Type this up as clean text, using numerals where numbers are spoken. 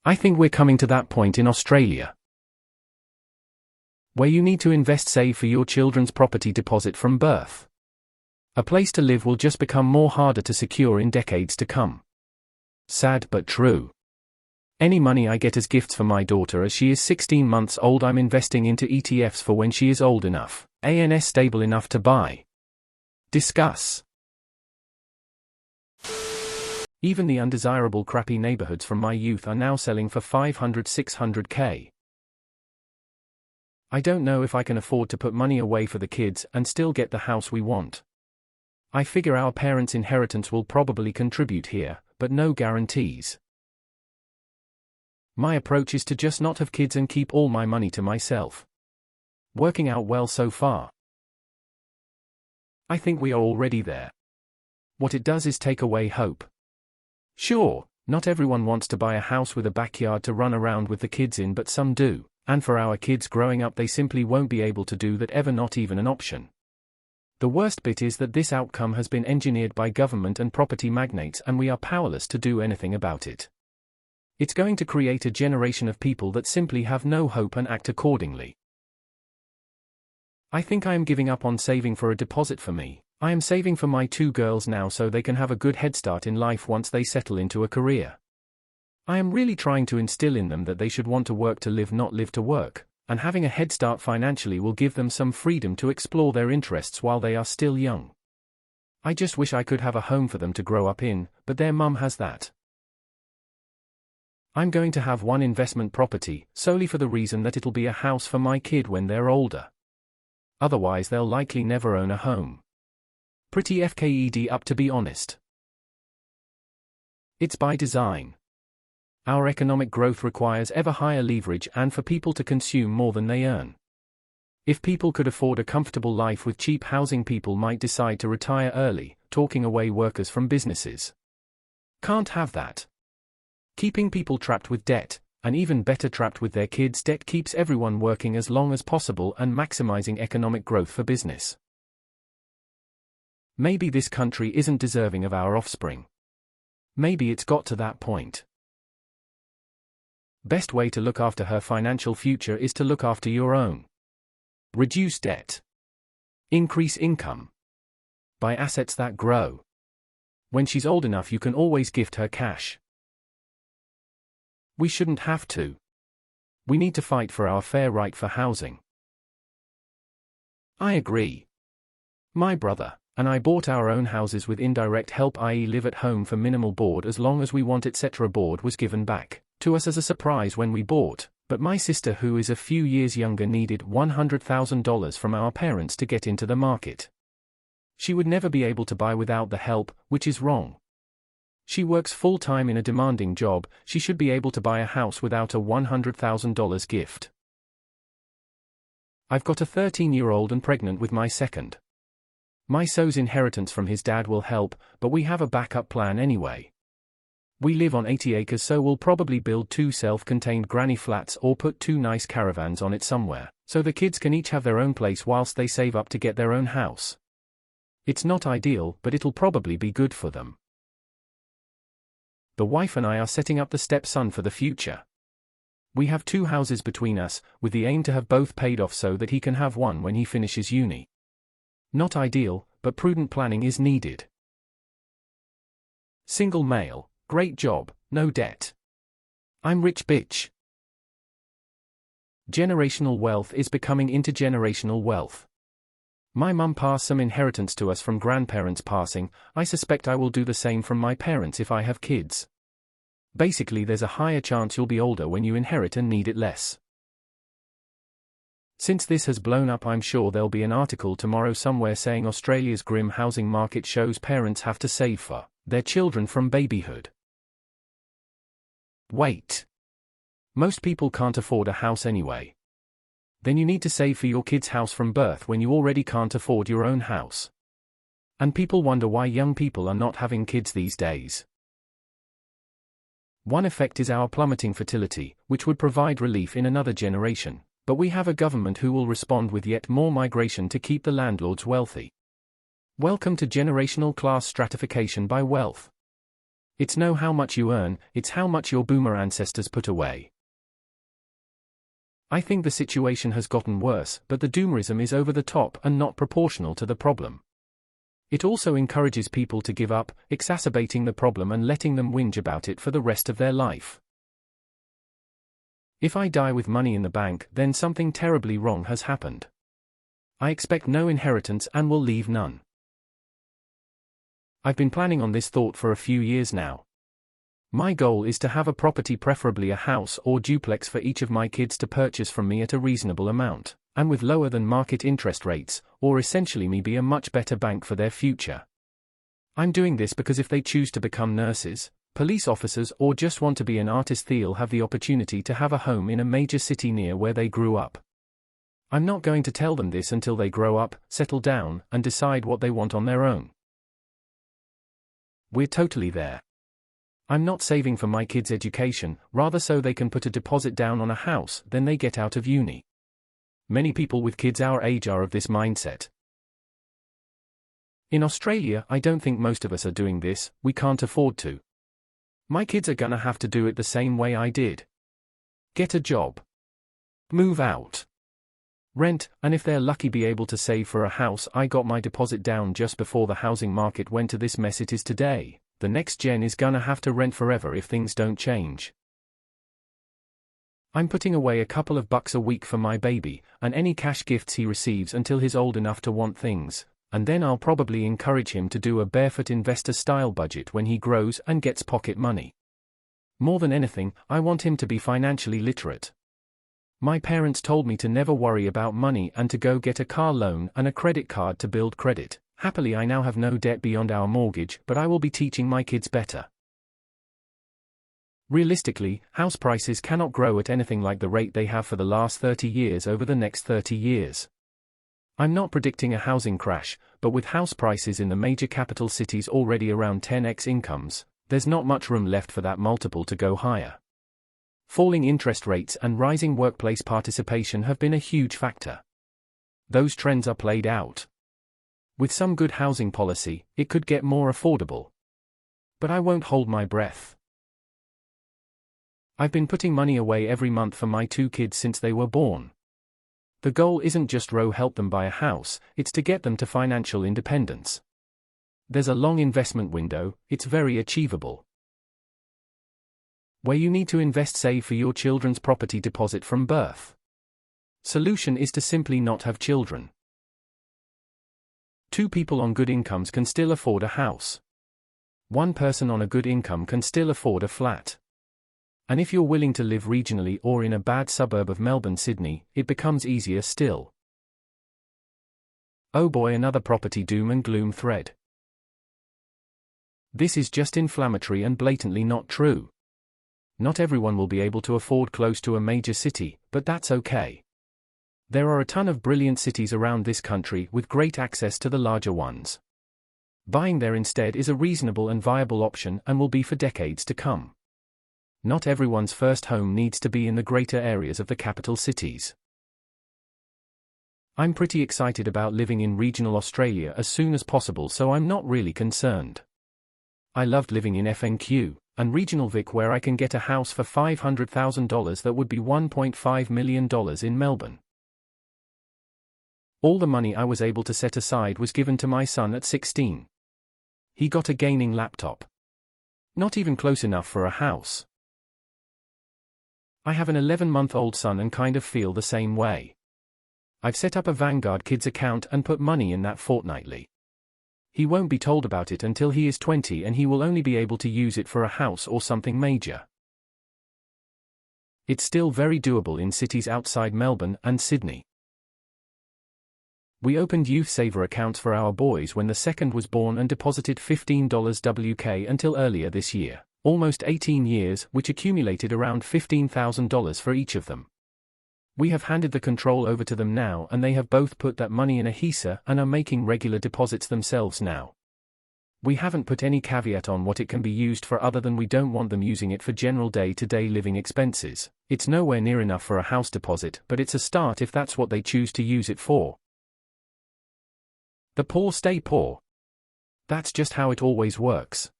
I think we're coming to that point in Australia, where you need to save for your children's property deposit from birth. A place to live will just become more harder to secure in decades to come. Sad but true. Any money I get as gifts for my daughter as she is 16 months old I'm investing into ETFs for when she is old enough, and stable enough to buy. Discuss. Even the undesirable crappy neighborhoods from my youth are now selling for 500-600K. I don't know if I can afford to put money away for the kids and still get the house we want. I figure our parents' inheritance will probably contribute here, but no guarantees. My approach is to just not have kids and keep all my money to myself. Working out well so far. I think we are already there. What it does is take away hope. Sure, not everyone wants to buy a house with a backyard to run around with the kids in, but some do, and for our kids growing up they simply won't be able to do that, ever, not even an option. The worst bit is that this outcome has been engineered by government and property magnates and we are powerless to do anything about it. It's going to create a generation of people that simply have no hope and act accordingly. I think I am giving up on saving for a deposit for me. I am saving for my 2 girls now so they can have a good head start in life once they settle into a career. I am really trying to instill in them that they should want to work to live, not live to work, and having a head start financially will give them some freedom to explore their interests while they are still young. I just wish I could have a home for them to grow up in, but their mum has that. I'm going to have one investment property, solely for the reason that it'll be a house for my kid when they're older. Otherwise they'll likely never own a home. Pretty FKED up, to be honest. It's by design. Our economic growth requires ever higher leverage and for people to consume more than they earn. If people could afford a comfortable life with cheap housing, people might decide to retire early, talking away workers from businesses. Can't have that. Keeping people trapped with debt, and even better trapped with their kids' debt, keeps everyone working as long as possible and maximizing economic growth for business. Maybe this country isn't deserving of our offspring. Maybe it's got to that point. Best way to look after her financial future is to look after your own. Reduce debt. Increase income. Buy assets that grow. When she's old enough you can always gift her cash. We shouldn't have to. We need to fight for our fair right for housing. I agree. My brother and I bought our own houses with indirect help, i.e. live at home for minimal board as long as we want, etc. Board was given back to us as a surprise when we bought, but my sister, who is a few years younger, needed $100,000 from our parents to get into the market. She would never be able to buy without the help, which is wrong. She works full-time in a demanding job, she should be able to buy a house without a $100,000 gift. I've got a 13-year-old and pregnant with my second. My son's inheritance from his dad will help, but we have a backup plan anyway. We live on 80 acres, so we'll probably build 2 self-contained granny flats or put 2 nice caravans on it somewhere, so the kids can each have their own place whilst they save up to get their own house. It's not ideal, but it'll probably be good for them. The wife and I are setting up the stepson for the future. We have 2 houses between us, with the aim to have both paid off so that he can have one when he finishes uni. Not ideal, but prudent planning is needed. Single male, great job, no debt. I'm rich bitch. Generational wealth is becoming intergenerational wealth. My mum passed some inheritance to us from grandparents passing. I suspect I will do the same from my parents if I have kids. Basically, there's a higher chance you'll be older when you inherit and need it less. Since this has blown up, I'm sure there'll be an article tomorrow somewhere saying Australia's grim housing market shows parents have to save for their children from babyhood. Wait. Most people can't afford a house anyway. Then you need to save for your kid's house from birth when you already can't afford your own house. And people wonder why young people are not having kids these days. One effect is our plummeting fertility, which would provide relief in another generation. But we have a government who will respond with yet more migration to keep the landlords wealthy. Welcome to generational class stratification by wealth. It's no how much you earn, it's how much your boomer ancestors put away. I think the situation has gotten worse, but the doomerism is over the top and not proportional to the problem. It also encourages people to give up, exacerbating the problem and letting them whinge about it for the rest of their life. If I die with money in the bank, then something terribly wrong has happened. I expect no inheritance and will leave none. I've been planning on this thought for a few years now. My goal is to have a property, preferably a house or duplex, for each of my kids to purchase from me at a reasonable amount, and with lower than market interest rates, or essentially me be a much better bank for their future. I'm doing this because if they choose to become nurses, police officers, or just want to be an artist, they'll have the opportunity to have a home in a major city near where they grew up. I'm not going to tell them this until they grow up, settle down, and decide what they want on their own. We're totally there. I'm not saving for my kids' education, rather so they can put a deposit down on a house, then they get out of uni. Many people with kids our age are of this mindset. In Australia, I don't think most of us are doing this, we can't afford to. My kids are gonna have to do it the same way I did. Get a job. Move out. Rent, and if they're lucky be able to save for a house. I got my deposit down just before the housing market went to this mess it is today. The next gen is gonna have to rent forever if things don't change. I'm putting away a couple of bucks a week for my baby, and any cash gifts he receives until he's old enough to want things, and then I'll probably encourage him to do a barefoot investor-style budget when he grows and gets pocket money. More than anything, I want him to be financially literate. My parents told me to never worry about money and to go get a car loan and a credit card to build credit. Happily, I now have no debt beyond our mortgage, but I will be teaching my kids better. Realistically, house prices cannot grow at anything like the rate they have for the last 30 years over the next 30 years. I'm not predicting a housing crash, but with house prices in the major capital cities already around 10x incomes, there's not much room left for that multiple to go higher. Falling interest rates and rising workplace participation have been a huge factor. Those trends are played out. With some good housing policy, it could get more affordable. But I won't hold my breath. I've been putting money away every month for my 2 kids since they were born. The goal isn't just to help them buy a house, it's to get them to financial independence. There's a long investment window, it's very achievable. Where you need to save for your children's property deposit from birth. Solution is to simply not have children. 2 people on good incomes can still afford a house. 1 person on a good income can still afford a flat. And if you're willing to live regionally or in a bad suburb of Melbourne, Sydney, it becomes easier still. Oh boy, another property doom and gloom thread. This is just inflammatory and blatantly not true. Not everyone will be able to afford close to a major city, but that's okay. There are a ton of brilliant cities around this country with great access to the larger ones. Buying there instead is a reasonable and viable option and will be for decades to come. Not everyone's first home needs to be in the greater areas of the capital cities. I'm pretty excited about living in regional Australia as soon as possible, so I'm not really concerned. I loved living in FNQ and regional Vic, where I can get a house for $500,000 that would be $1.5 million in Melbourne. All the money I was able to set aside was given to my son at 16. He got a gaming laptop. Not even close enough for a house. I have an 11-month-old son and kind of feel the same way. I've set up a Vanguard Kids account and put money in that fortnightly. He won't be told about it until he is 20, and he will only be able to use it for a house or something major. It's still very doable in cities outside Melbourne and Sydney. We opened Youth Saver accounts for our boys when the second was born and deposited $15 WK until earlier this year, almost 18 years, which accumulated around $15,000 for each of them. We have handed the control over to them now, and they have both put that money in a HISA and are making regular deposits themselves now. We haven't put any caveat on what it can be used for other than we don't want them using it for general day-to-day living expenses. It's nowhere near enough for a house deposit, but it's a start if that's what they choose to use it for. The poor stay poor. That's just how it always works.